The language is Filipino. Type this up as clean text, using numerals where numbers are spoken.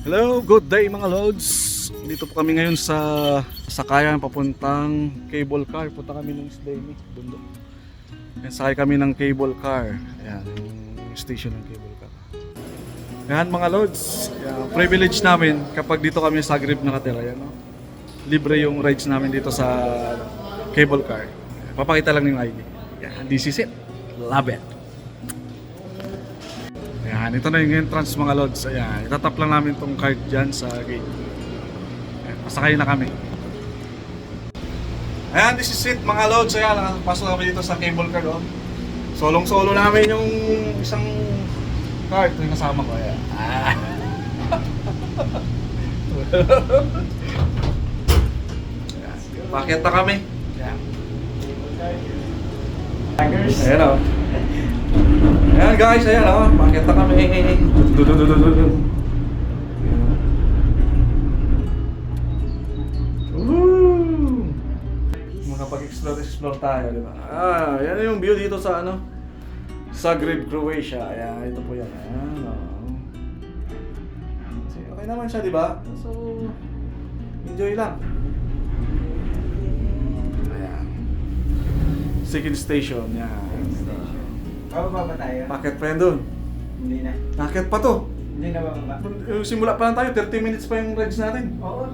Hello, good day mga loads. Dito po kami ngayon sa sakayan papuntang cable car. Punta kami ng Isdaymi, bundok. Yan, sakay kami ng cable car. Ayan, yung station ng cable car. Ayan mga loads, ayan, privilege namin kapag dito kami sa Zagreb nakatira. Ayan, no? Libre yung rides namin dito sa cable car. Papakita lang yung ID. Ayan, this is it. Love it. Ayan, ito na yung entrance mga lods. Ayan, itatap lang namin tong card dyan sa gate. Ayan, pasakay na kami. Ayan, this is it mga lods. Ayan, pasok kami dito sa cable car. Oh. Solong-solo namin yung isang card. Ito yung kasama ko. Ayan. Ayan, pakita kami. Ayan. Ayan o. Ayan guys, ayan o. Pakita kami. Makapag-explore tayo, di ba? Yan yung view dito sa ano? Zagreb, Croatia. Ayan, ito po yan. Ayan o. Okay naman siya, di ba? So, enjoy lang. Ayan. Second station, yan. Bababa ba tayo? Bakit pa yan doon? Hindi na. Bakit pa to? Hindi na bababa. Simula pa lang tayo, 30 minutes pa yung rides natin. Oo.